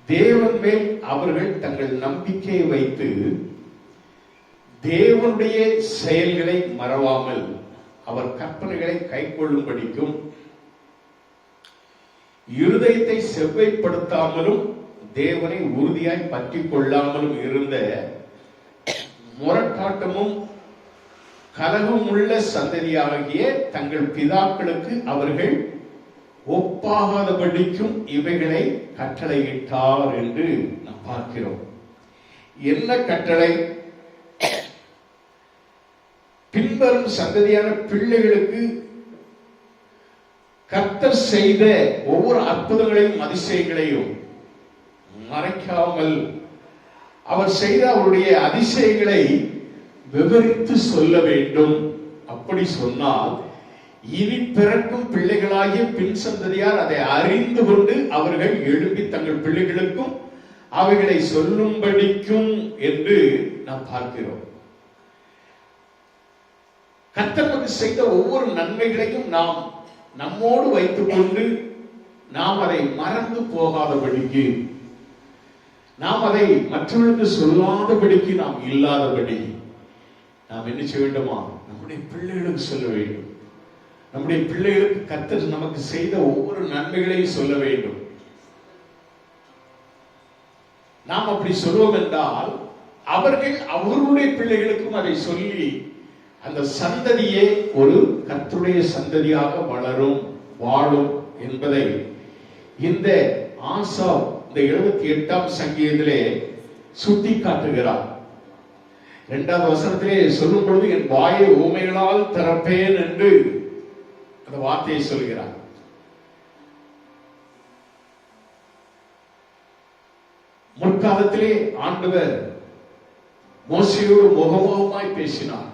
தேவன் மேல் அவர்கள் தங்கள் நம்பிக்கையை வைத்து தேவனுடைய செயல்களை மறவாமல் அவர் கற்பனைகளை கைக்கொள்ளும்படிக்கும் இருதயத்தை செவ்வைப்படுத்தாமலும் தேவனை உறுதியாய் பற்றி கொள்ளாமலும் இருந்த முரட்டாட்டமும் கலகம் உள்ள சந்ததியாகிய தங்கள் பிதாக்களுக்கு அவர்கள் ஒப்பாகாதபடிக்கும் இவைகளை கட்டளையிட்டார் என்று நாம் பார்க்கிறோம். என்ன கட்டளை? பின்வரும் சந்ததியான பிள்ளைகளுக்கு கர்த்தர் செய்த ஒவ்வொரு அற்புதங்களையும் அதிசயங்களையும் மறைக்காமல் அவர் செய்த அவருடைய அதிசயங்களை விவரித்து சொல்ல வேண்டும். அப்படி சொன்னால் இனி பிறக்கும் பிள்ளைகளாகிய பின் சந்ததியார் அதை அறிந்து கொண்டு அவர்கள் எழுப்பி தங்கள் பிள்ளைகளுக்கும் அவைகளை சொல்லும்படிக்கும் என்று நாம் பார்க்கிறோம். கர்த்தர் நமக்கு செய்த ஒவ்வொரு நன்மைகளையும் நாம் நம்மோடு வைத்துக் கொண்டு நாம் அதை மறந்து போகாதபடிக்கு, நாம் அதை மற்றவர்களுக்கு சொல்லாதபடிக்கு, நாம் இல்லாதபடி நாம் என்ன செய்ய வேண்டுமா? நம்முடைய பிள்ளைகளுக்கு சொல்ல வேண்டும். நம்முடைய பிள்ளைகளுக்கு கர்த்தர் நமக்கு செய்த ஒவ்வொரு நன்மைகளையும் சொல்ல வேண்டும். நாம் அப்படி சொல்வோம் என்றால் அவர்கள் அவர்களுடைய பிள்ளைகளுக்கும் அதை சொல்லி அந்த சந்ததியே ஒரு கர்த்தருடைய சந்ததியாக வளரும், வாழும் என்பதை இந்த ஆசாப் இந்த 78ஆம் சங்கீதத்திலே சுட்டி காட்டுகிறார். 2வது வசனத்திலே சொல்லும் பொழுது என் வாயை ஊமைகளால் திறப்பேன் என்று அந்த வார்த்தையை சொல்கிறார். முற்காலத்திலே ஆண்டவர் மோசேயோடு முகமுகமாய் பேசினார்.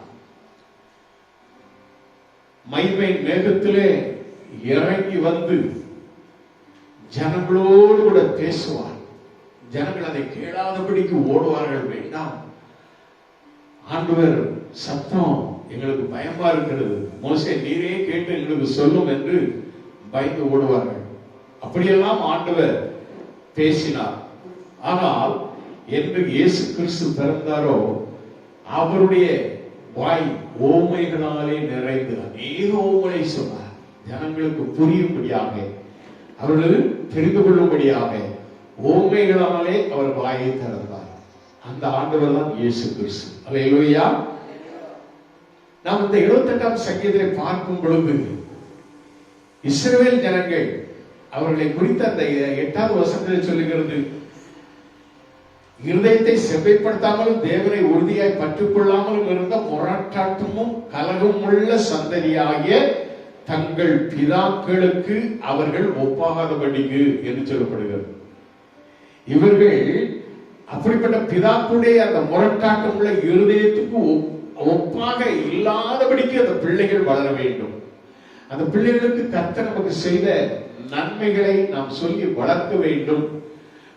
மகிமை மேகத்திலே இறங்கி வந்து ஜனங்களோடு கூட பேசுவார். ஜனங்கள் அதை கேளாதபடிக்கு ஓடுவார்கள். வேண்டாம், ஆண்டவர் சத்தம் எங்களுக்கு பயமா இருக்கிறது, மோசே நீரே கேட்டு எங்களுக்கு சொல்லும் என்று பயந்து ஓடுவார்கள். அப்படியெல்லாம் ஆண்டவர் பேசினார். ஆனால் என்று இயேசு கிறிஸ்து பிறந்தாரோ அவருடைய வாய் ஓமைகளாலே நிறைந்து அநேக ஓமைகளை சொன்னார். ஜனங்களுக்கு புரியும்படியாக, அவர்கள் தெரிந்து கொள்ளும்படியாக ஓமைகளாலே அவர் வாயை திறந்தார். அந்த ஆண்டவர் தான் இயேசு கிறிஸ்து. அல்லேலூயா. நாம் இந்த 78ஆம் சங்கீதத்தை பார்க்கும் பொழுது இஸ்ரவேல் ஜனங்கள் அவர்களை குறித்த அந்த 8வது வசனத்தில் சொல்லுகிறது, இருதயத்தை செவ்வைப்படுத்தாமலும் தேவனை உறுதியாய் பற்றிக் கொள்ளாமலும் இருந்த முரட்டாட்டமும் கலகம் உள்ள சந்ததியாகிய தங்கள் பிதாக்களுக்கு அவர்கள் ஒப்பாகாதபடிக்கு என்று சொல்லப்படுகிறது. இவர்கள் அப்படிப்பட்ட பிதாக்களுடைய அந்த முரட்டாட்டம் உள்ள இருதயத்துக்கு ஒப்பாக இல்லாதபடிக்கு அந்த பிள்ளைகள் வளர வேண்டும். அந்த பிள்ளைகளுக்கு கர்த்தர் நமக்கு செய்த நன்மைகளை நாம் சொல்லி வளர்க்க வேண்டும்.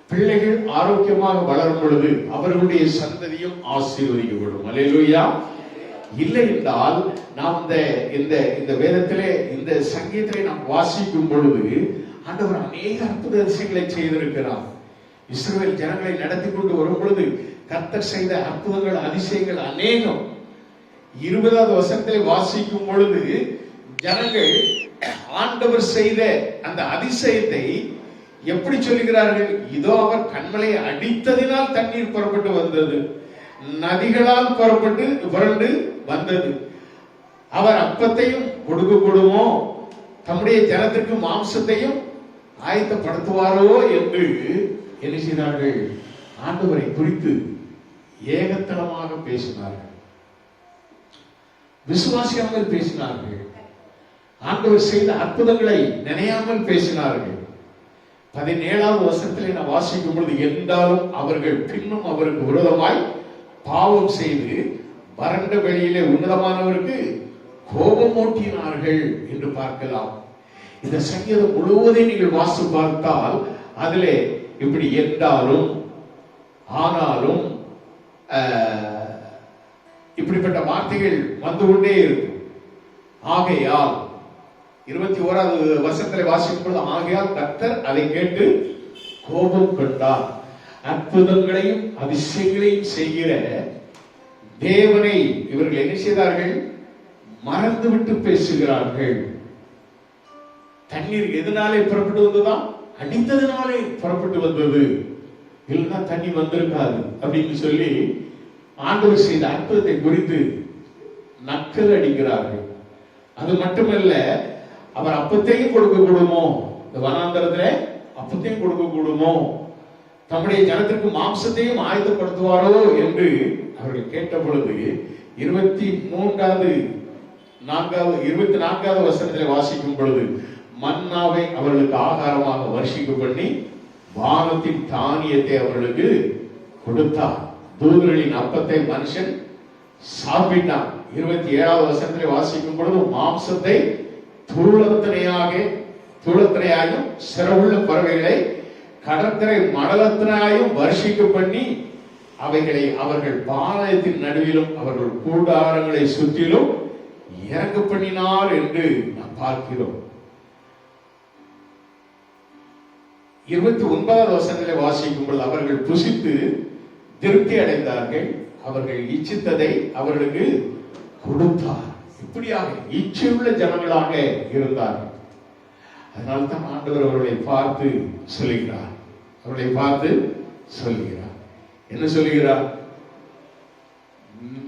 பிள்ளைகள் ஆரோக்கியமாக வளரும் பொழுது அவர்களுடைய சந்ததியும் ஆசீர்வதிக்கப்படும். அல்லேலூயா. இல்லை என்றால் நாம் இந்த வேதத்திலே இந்த சங்கீதத்தை நாம் வாசிக்கும் பொழுது ஆண்டவர் அநேக அற்புத அதிசயங்களை செய்திருக்கிறார். இஸ்ரவேல் ஜனங்களை நடத்தி கொண்டு வரும் பொழுது கர்த்தர் செய்த அற்புதங்கள் அதிசயங்கள் அநேகம். 20வது வசனத்தை வாசிக்கும் பொழுது ஜனங்கள் ஆண்டவர் செய்த அந்த அதிசயத்தை எப்படி சொல்லுகிறார்கள்? இதோ அவர் கண்மலை அடித்ததினால் தண்ணீர் புறப்பட்டு வந்தது, நதிகளால் புறப்பட்டு புரண்டு வந்தது. அவர் அப்பத்தையும் கொடுக்குமோ தம்முடைய ஜனத்திற்கு மாம்சத்தையும் ஆயத்தப்படுத்துவாரோ என்று என்ன செய்தார்கள்? ஆண்டவரை குறித்து ஏகத்தனமாக பேசினார்கள், விசுவாசியாமல் பேசினார்கள், ஆண்டவர் செய்த அற்புதங்களை நினையாமல் பேசினார்கள். 17வது வசனத்திலே நான் வாசிக்கும் பொழுது, என்றாலும் அவர்கள் பின்னும் அவருக்கு விரோதமாய் பாவம் செய்து வறண்ட வெளியிலே உன்னதமானவருக்கு கோபமூட்டினார்கள் என்று பார்க்கலாம். இந்த சங்கீதம் முழுவதையும் நீங்கள் வாசித்து பார்த்தால் அதிலே இப்படி என்றாலும் ஆனாலும் இப்படிப்பட்ட வார்த்தைகள் வந்து கொண்டே இருக்கும். ஆகையால் 21வது வசனத்திலே வாசிக்கும் பொழுது, ஆகையால் கர்த்தர் அதை கேட்டு கோபம் கொண்டார். அற்புதங்களையும் அதிசயங்களையும் செய்கிற தேவனை இவர்கள் என்ன செய்தார்கள்? மறந்துவிட்டு பேசுகிறார்கள். தண்ணீர் எதனாலே புறப்பட்டு வந்ததா? அடித்ததுனாலே புறப்பட்டு வந்தது, இல்லைன்னா தண்ணி வந்திருக்காது அப்படின்னு சொல்லி ஆண்டவர் செய்த அற்புதத்தை குறித்து நக்கல் அடிக்கிறார்கள். அது மட்டுமல்ல, அவர் அப்பத்தையும் கொடுக்க கூடுமோ, இந்த வனாந்தரத்துல அப்பத்தையும் கொடுக்க கூடுமோ, தம்முடைய ஜனத்திற்கு மாம்சத்தையும் ஆயத்தப்படுத்துவாரோ என்று அவர்கள் கேட்ட பொழுது 24வது வசனத்தில் வாசிக்கும் பொழுது, மன்னாவை அவர்களுக்கு ஆகாரமாக வருஷிக்க பண்ணி வானத்தின் தானியத்தை அவர்களுக்கு கொடுத்தார். தூதர்களின் அப்பத்தை மனுஷன் சாப்பிட்டான். 27வது வசனத்தில் வாசிக்கும் பொழுது, மாம்சத்தை தூளத்தினையாயும் சிறவுள்ள பறவைகளை கடற்கரை மடலத்தினாயும் வருஷிக்க பண்ணி அவைகளை அவர்கள் பாளையத்தின் நடுவிலும் அவர்கள் கூடாரங்களை சுற்றிலும் இறங்க பண்ணினார் என்று நாம் பார்க்கிறோம். 29வது வசனத்திலே வாசிக்கும் பொழுது, அவர்கள் புசித்து திருப்தி அடைந்தார்கள், அவர்கள் இச்சித்ததை அவர்களுக்கு கொடுத்தார். இப்படியாக இச்சையுள்ள ஜனங்களாக இருந்தார்கள். அதனால்தான் ஆண்டவர் அவர்களை பார்த்து சொல்லுகிறார். என்ன சொல்லுகிறார்?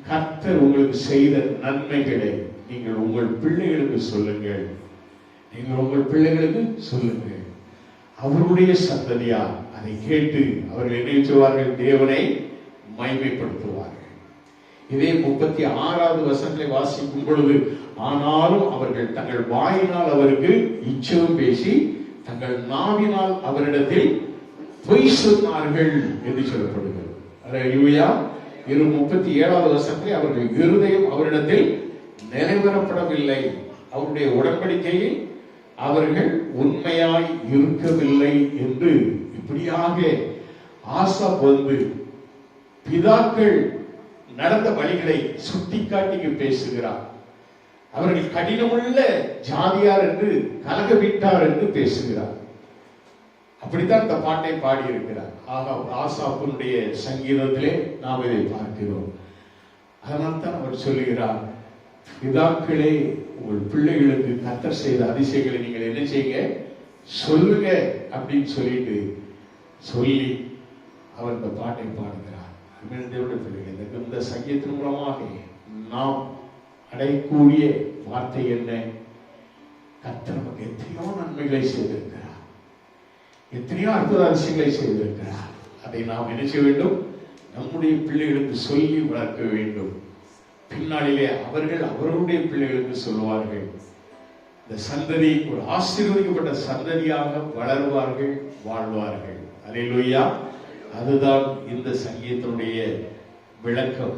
கர்த்தர் உங்களுக்கு செய்த நன்மைகளை நீங்கள் உங்கள் பிள்ளைகளுக்கு சொல்லுங்கள். அவருடைய சந்ததியார் அதை கேட்டு அவர்கள் என்ன செய்வார்கள்? தேவனை மகிமைப்படுத்துவார்கள். இதே 36வது வசனத்தை வாசிக்கும் பொழுது, ஆனாலும் அவர்கள் தங்கள் வாயினால் அவருக்கு இச்சகம் பேசி தங்கள் நாவினால் அவரிடத்தில் பொய் சொன்னார்கள் என்று சொல்லப்படுகிறது. 37வது வசனத்தை, அவர்கள் இருதயம் அவரிடத்தில் நிறைவேறப்படவில்லை, அவருடைய உடன்படிக்கையில் அவர்கள் உண்மையாய் இருக்கவில்லை என்று இப்படியாக ஆசா வந்து பிதாக்கள் நடந்த வழிகளை சுட்டிக்காட்டி பேசுகிறார். அவர்கள் கடினமுள்ள ஜாதியார் என்று கலக வீட்டார் என்று பேசுகிறார். அப்படித்தான் இந்த பாட்டை பாடியிருக்கிறார். ஆசாப்பினுடைய சங்கீதத்திலே நாம் இதை பார்க்கிறோம். அதனால்தான் அவர் சொல்லுகிறார், பிதாக்களே உங்கள் பிள்ளைகளுக்கு கர்த்தர் செய்த அதிசயங்களை நீங்கள் என்ன செய்யுங்க, சொல்லுங்க அப்படின்னு சொல்லி அவர் இந்த பாட்டை பாடுகிறார். தேவனுடைய பிள்ளைகள், இந்த சங்கீதத்தின் மூலமாக நாம் அடையக்கூடிய வார்த்தை என்ன? கர்த்தர் நமக்கு எத்தனையோ நன்மைகளை செய்திருக்கிறார், எத்தனையோ அற்புத அதிசயங்களை செய்திருக்கிறார். அதை நாம் என்ன செய்ய வேண்டும்? நம்முடைய பிள்ளைகளுக்கு சொல்லி வளர்க்க வேண்டும். பின்னாளிலே அவர்கள் அவருடைய பிள்ளைகளுக்கு சொல்லுவார்கள். இந்த சந்ததி ஒரு ஆசீர்வதிக்கப்பட்ட சந்ததியாக வளருவார்கள், வாழ்வார்கள். அல்லேலூயா. அதுதான் இந்த சங்கீதத்தினுடைய விளக்கம்.